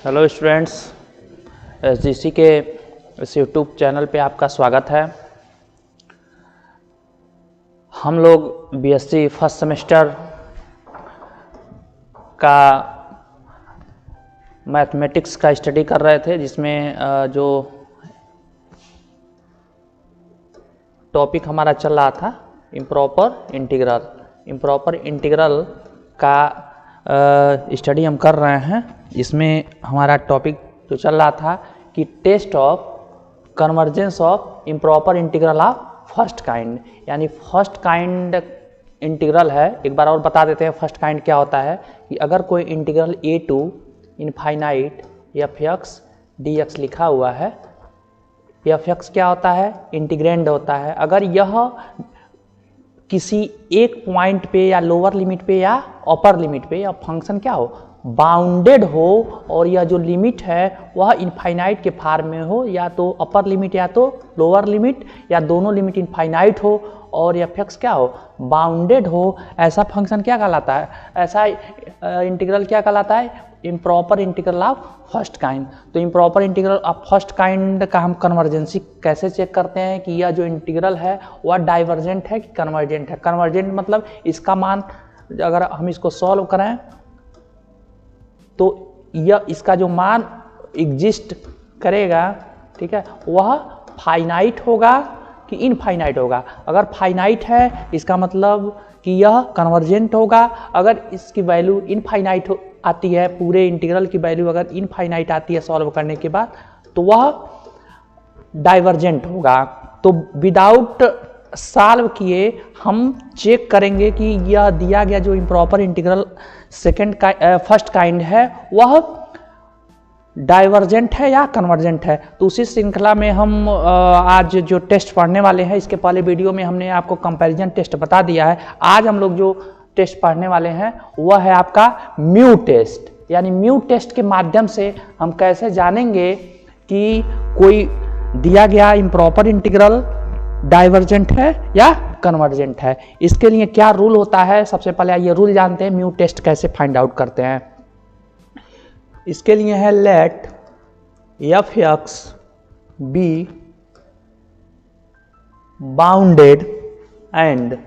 Hello students, एसजीसी के इस YouTube channel पे आपका स्वागत है। हम लोग बीएससी फर्स्ट सेमेस्टर का मैथमेटिक्स का स्टडी कर रहे थे, जिसमें जो टॉपिक हमारा चल रहा था इम्प्रॉपर इंटीग्रल का स्टडी हम कर रहे हैं। इसमें हमारा टॉपिक जो चल रहा था कि test of convergence of improper integral of first kind, यानी फर्स्ट काइंड इंटीग्रल है। एक बार और बता देते हैं फर्स्ट काइंड क्या होता है कि अगर कोई integral a to infinite f x d x लिखा हुआ है, एफ एक्स क्या होता है, इंटीग्रेंड होता है। अगर यह किसी एक पॉइंट पे या लोअर लिमिट पे या अपर लिमिट पे या फंक्शन क्या हो, बाउंडेड हो, और यह जो लिमिट है वह इनफाइनाइट के फॉर्म में हो, या तो अपर लिमिट या तो लोअर लिमिट या दोनों लिमिट इनफाइनाइट हो, और एफ एक्स क्या हो, बाउंडेड हो, ऐसा फंक्शन क्या कहलाता है, ऐसा इंटीग्रल क्या कहलाता है, improper integral of first kind. तो improper integral of first kind का हम कन्वर्जेंसी कैसे चेक करते हैं कि यह जो इंटीग्रल है वह डाइवर्जेंट है कि कन्वर्जेंट है। कन्वर्जेंट मतलब इसका मान अगर हम इसको सॉल्व करें तो यह इसका जो मान एग्जिस्ट करेगा, ठीक है, वह फाइनाइट होगा कि इनफाइनाइट होगा। अगर फाइनाइट है इसका मतलब कि यह कन्वर्जेंट होगा। अगर इसकी वैल्यू इनफाइनाइट आती है, पूरे इंटीग्रल की वैल्यू अगर इनफाइनाइट आती है सॉल्व करने के बाद, तो वह डाइवर्जेंट होगा। तो विदाउट सॉल्व किए हम चेक करेंगे कि यह दिया गया जो इम्प्रॉपर इंटीग्रल फर्स्ट काइंड है वह डाइवर्जेंट है या कन्वर्जेंट है। तो उसी श्रृंखला में हम आज जो टेस्ट पढ़ने वाले हैं, इसके पहले वीडियो में हमने आपको कंपैरिजन टेस्ट बता दिया है। आज हम लोग जो टेस्ट पढ़ने वाले हैं वह है आपका म्यू टेस्ट। यानी म्यू टेस्ट के माध्यम से हम कैसे जानेंगे कि कोई दिया गया इम्प्रॉपर इंटीग्रल डाइवर्जेंट है या कन्वर्जेंट है। इसके लिए क्या रूल होता है, सबसे पहले ये रूल जानते हैं, म्यू टेस्ट कैसे फाइंड आउट करते हैं। इसके लिए है let f x be bounded and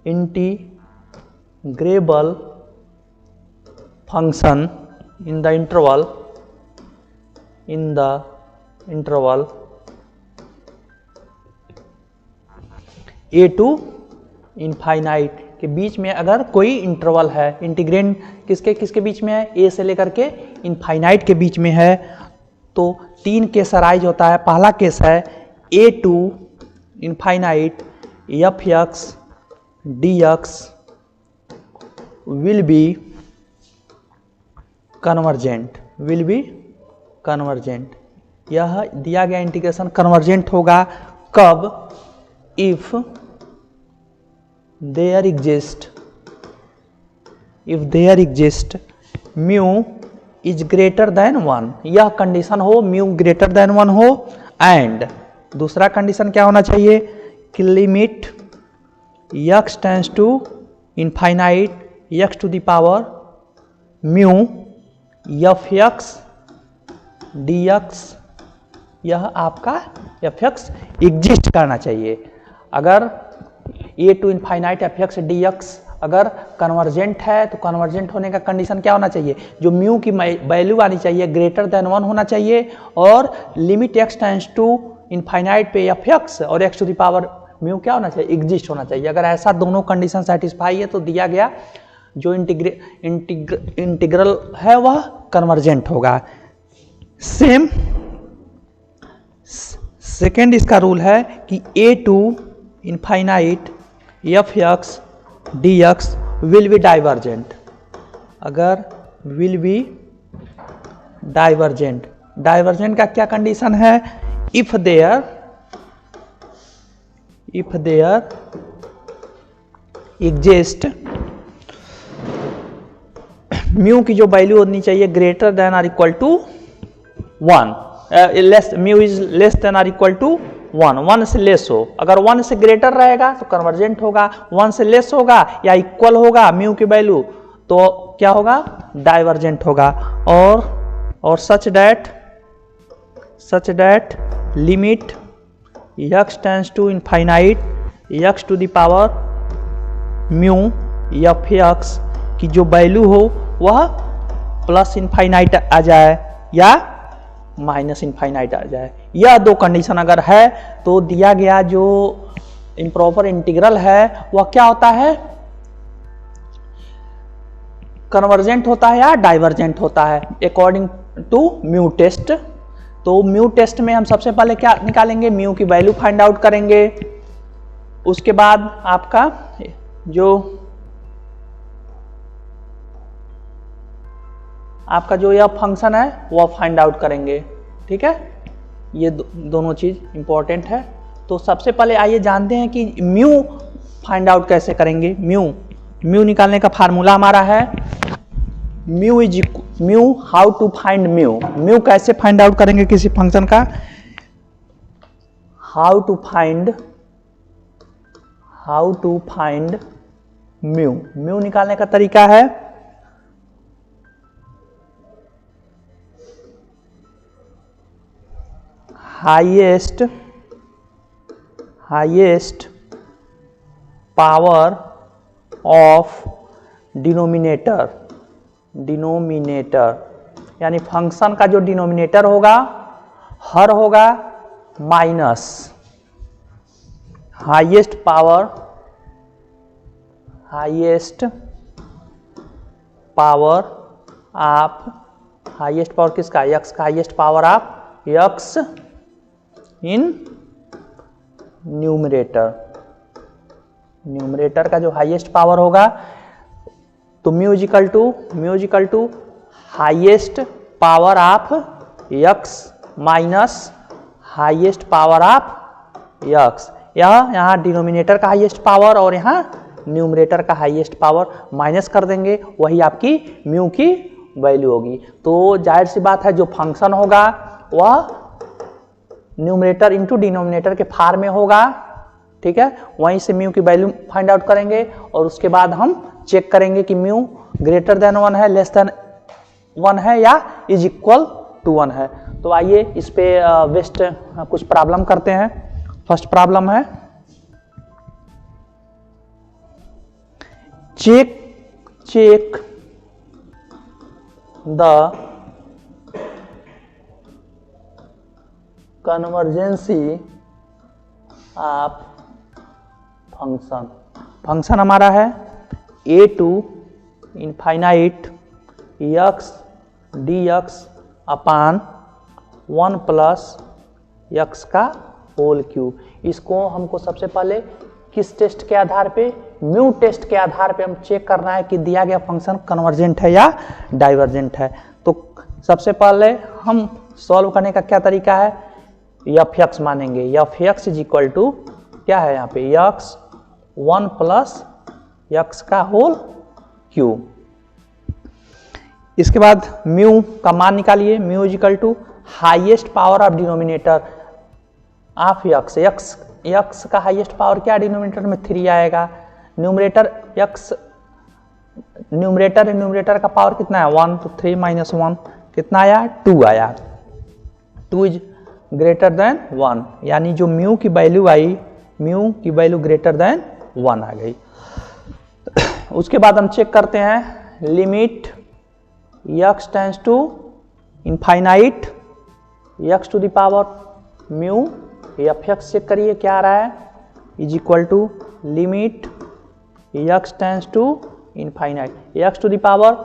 integrable function in the interval a to infinite के बीच में अगर कोई इंटरवल है, इंटीग्रेंड किसके बीच में है, ए से लेकर के इनफाइनाइट के बीच में है, तो तीन केस अराइज होता है। पहला केस है a to infinite f x d x will be convergent. यह दिया गया इंटीग्रेशन कन्वर्जेंट होगा कब, if there exist mu is greater than 1। यह कंडीशन हो, म्यू ग्रेटर देन 1 हो, एंड दूसरा कंडीशन क्या होना चाहिए कि limit x tends to infinite x to the power mu f x d x, यह आपका एफ एक्स एग्जिस्ट करना चाहिए। अगर a to infinite f x d x अगर कन्वर्जेंट है तो कन्वर्जेंट होने का कंडीशन क्या होना चाहिए, जो म्यू की वैल्यू आनी चाहिए ग्रेटर देन 1 होना चाहिए, और limit x tends to infinite पे एफ एक्स और x to the power mu क्या होना चाहिए, एग्जिस्ट होना चाहिए। अगर ऐसा दोनों कंडीशन सेटिस्फाई है तो दिया गया जो इंटीग्रल है वह कन्वर्जेंट होगा। सेम सेकेंड इसका रूल है कि a to infinite f x d x will be divergent. अगर विल बी डाइवर्जेंट का क्या कंडीशन है, इफ देयर एग्जिस्ट म्यू की जो वैल्यू होनी चाहिए greater than or equal to 1, mu is less than or equal to 1 से less हो। अगर 1 से ग्रेटर रहेगा तो कन्वर्जेंट होगा, 1 से लेस होगा या इक्वल होगा म्यू की वैल्यू तो क्या होगा, डाइवर्जेंट होगा। और such that limit x tends to infinite x to the power mu f x की जो वैल्यू हो वह प्लस इनफाइनाइट आ जाए या माइनस इनफाइनाइट आ जाए। यह दो कंडीशन अगर है तो दिया गया जो इम्प्रॉपर इंटीग्रल है वह क्या होता है, कन्वर्जेंट होता है या डाइवर्जेंट होता है अकॉर्डिंग टू म्यू टेस्ट। तो म्यू टेस्ट में हम सबसे पहले क्या निकालेंगे, म्यू की वैल्यू फाइंड आउट करेंगे। उसके बाद आपका जो यह फंक्शन है वह फाइंड आउट करेंगे। ठीक है, ये दोनों चीज इंपॉर्टेंट है। तो सबसे पहले आइए जानते हैं कि म्यू फाइंड आउट कैसे करेंगे। म्यू निकालने का फार्मूला हमारा है mu how to find mu कैसे फाइंड आउट करेंगे किसी फंक्शन का, हाउ टू फाइंड म्यू निकालने का तरीका है हाईएस्ट पावर ऑफ डिनोमिनेटर यानी फंक्शन का जो डिनोमिनेटर होगा हर होगा माइनस हाईएस्ट पावर किसका, x का highest power of x in numerator का जो हाईएस्ट पावर होगा तो mu is equal to highest power of x minus highest power of x। यहाँ डिनोमिनेटर का हाईएस्ट पावर और यहाँ न्यूमरेटर का हाईएस्ट पावर माइनस कर देंगे, वही आपकी म्यू की वैल्यू होगी। तो जाहिर सी बात है जो फंक्शन होगा वह न्यूमरेटर इंटू डिनोमिनेटर के फॉर्म में होगा। ठीक है, वहीं से म्यू की वैल्यू फाइंड आउट करेंगे और उसके बाद हम चेक करेंगे कि म्यू ग्रेटर देन 1 है, लेस देन 1 है या इज इक्वल टू 1 है। तो आइए इस पे बेस्ट कुछ प्रॉब्लम करते हैं। फर्स्ट प्रॉब्लम है check the convergency of function हमारा है a to infinite x dx upon 1 plus x का होल क्यूब। इसको हमको सबसे पहले किस टेस्ट के आधार पे, म्यू टेस्ट के आधार पे हम चेक करना है कि दिया गया फंक्शन कन्वर्जेंट है या डाइवर्जेंट है। तो सबसे पहले हम सॉल्व करने का क्या तरीका है, एफ एक्स मानेंगे। F x is equal to क्या है यहाँ पे x 1 प्लस x का होल क्यूब। इसके बाद म्यू का मान निकालिए, mu is equal to highest power of denominator of x का हाईएस्ट पावर क्या, डिनोमिनेटर में 3 आएगा। न्यूमरेटर का पावर कितना है 1, तो 3 माइनस 1 कितना आया 2 आया। 2 इज ग्रेटर देन 1, यानी जो म्यू की वैल्यू आई, म्यू की वैल्यू ग्रेटर देन 1 आ गई। उसके बाद हम चेक करते हैं limit x tends to infinite x to the power mu f x check करिए क्या आ रहा है, is equal to limit x tends to infinite x to the power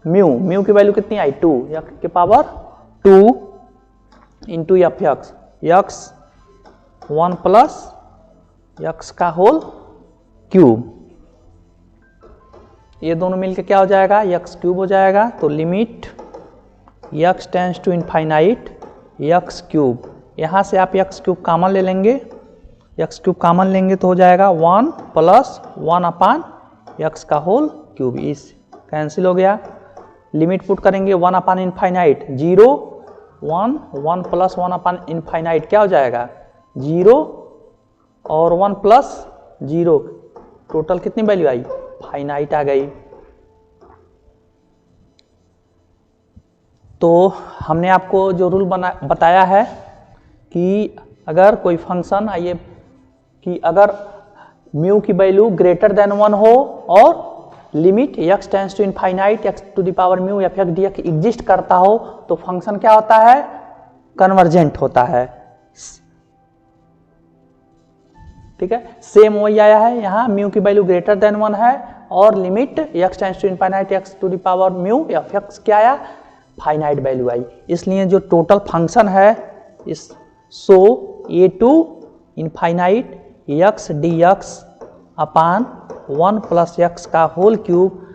mu की वैल्यू कितनी आई 2, x के power 2 into f x 1 plus x का होल क्यूब। ये दोनों मिलके क्या हो जाएगा, x क्यूब हो जाएगा। तो limit x tends to infinite x cube, यहाँ से आप x क्यूब कॉमन ले लेंगे, x क्यूब कॉमन लेंगे तो हो जाएगा 1 प्लस 1 अपान x का होल क्यूब। इस कैंसिल हो गया। लिमिट पुट करेंगे 1 अपान इनफाइनाइट 0 1 प्लस 1 अपान इनफाइनाइट क्या हो जाएगा 0 और 1 प्लस 0, टोटल कितनी वैल्यू आई फाइनाइट आ गई। तो हमने आपको जो रूल बताया है कि अगर कोई फंक्शन, आइए, कि अगर म्यू की वैल्यू ग्रेटर देन 1 हो और limit x tends to infinite x to the power mu f x d x exist करता हो तो फंक्शन क्या होता है? कन्वर्जेंट होता है। ठीक है, सेम वही आया है यहाँ, म्यू की वैल्यू ग्रेटर देन 1 है और limit x tends to infinite x to the power mu f x क्या आया? फाइनाइट वैल्यू आई। इसलिए जो टोटल फंक्शन है इस so a to infinite x dx upon 1 plus x का होल क्यूब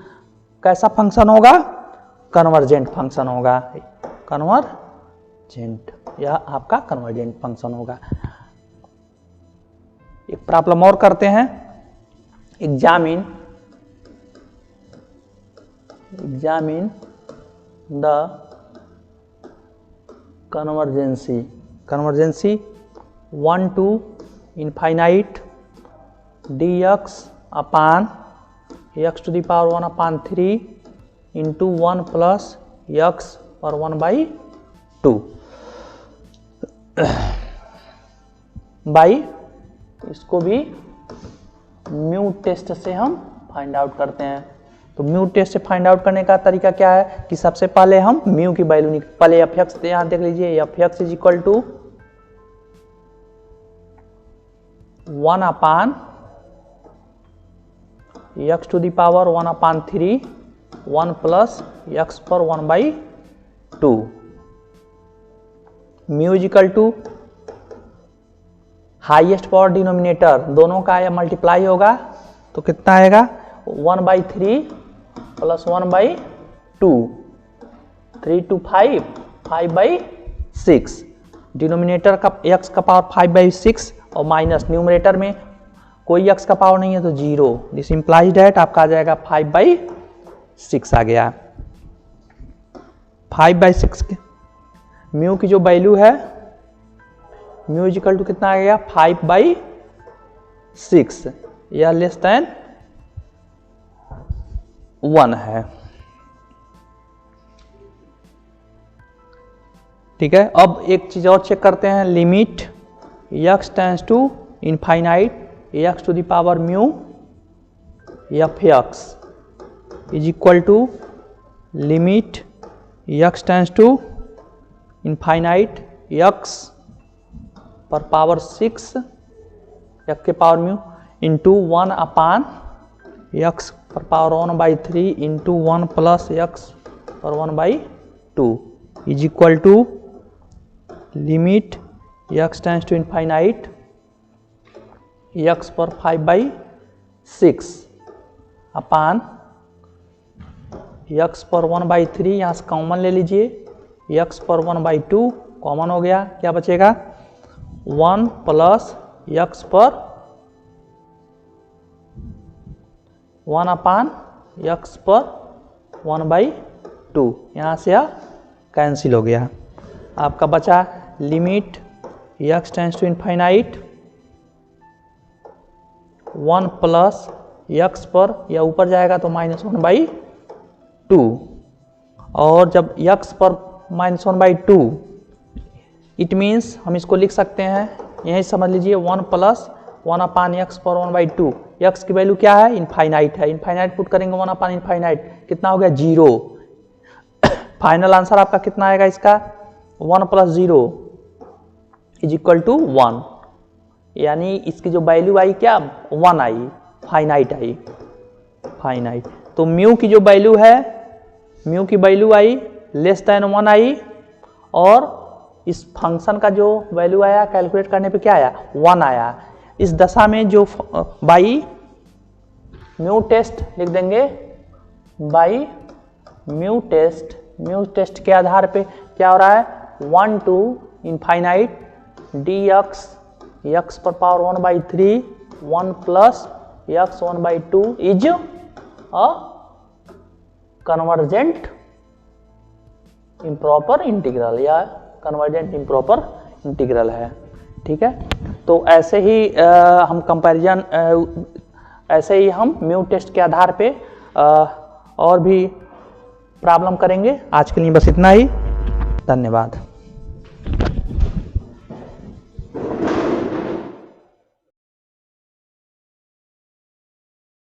कैसा फंक्शन होगा? कन्वर्जेंट फंक्शन होगा। कन्वर्जेंट, यह आपका कन्वर्जेंट फंक्शन होगा। एक प्रॉब्लम और करते हैं। Examine the convergency 1 to infinite dx upon x to the power 1 upon 3 into 1 plus x पर 1/2 बाई, इसको भी म्यू टेस्ट से हम फाइंड आउट करते हैं। तो म्यू टेस्ट से फाइंड आउट करने का तरीका क्या है कि सबसे पहले हम म्यू की वैल्यू पहले एफ एक्स यहाँ देख लीजिए, f x is equal to 1 upon x to the power 1 upon 3 1 plus x पर 1/2 mu is equal to highest power denominator दोनों का या मल्टीप्लाई होगा तो कितना आएगा? 1/3 प्लस 1/2 3 to 5 5/6 डिनोमिनेटर का x का पावर 5/6 और माइनस न्यूमरेटर में कोई x का पावर नहीं है तो 0। दिस इंप्लाइज डेट आपका आ जाएगा 5/6 आ गया। 5/6 के म्यू की जो वैल्यू है म्यू इज इक्वल टू कितना आ गया? 5/6 या लेस देन 1 है। ठीक है, अब एक चीज और चेक करते हैं। Limit x tends to infinite x to the power mu f x is equal to limit x tends to infinite x पर पावर 6 x के power mu into 1 upon x पर पावर 1/3 इंटू 1 प्लस x पर 1/2 is equal to limit x tends to infinite x पर 5/6 अपान x पर 1/3 यहाँ से common ले लीजिए, x पर 1/2 कॉमन हो गया, क्या बचेगा? 1 प्लस x पर 1 अपान x पर 1/2 यहाँ से यह कैंसिल हो गया। आपका बचा limit x tends to infinite 1 plus x पर, या ऊपर जाएगा तो -1/2 और जब x पर -1/2 इट मीन्स हम इसको लिख सकते हैं, यही समझ लीजिए 1 प्लस 1 अपान x पर 1/2। x की वैल्यू क्या है? इनफाइनाइट है। इनफाइनाइट पुट करेंगे 1 अपान इनफाइनाइट कितना हो गया? 0। फाइनल आंसर आपका कितना आएगा इसका? 1 प्लस 0 इज इक्वल टू 1, यानी इसकी जो वैल्यू आई क्या? 1 आई, फाइनाइट आई, फाइनाइट। तो म्यू की जो वैल्यू है, म्यू की वैल्यू आई लेस देन 1 आई और इस फंक्शन का जो वैल्यू आया कैलकुलेट करने पे क्या आया? 1 आया। इस दशा में जो बाई म्यू टेस्ट लिख देंगे, बाई म्यू टेस्ट के आधार पे क्या हो रहा है? 1 to इनफाइनाइट dx x पर power 1/3 1 plus x 1/2 is a convergent improper integral या कन्वर्जेंट इम्प्रॉपर इंटीग्रल है। ठीक है, तो ऐसे ही हम कंपैरिजन ऐसे ही हम म्यू टेस्ट के आधार पे और भी प्रॉब्लम करेंगे। आज के लिए बस इतना ही। धन्यवाद।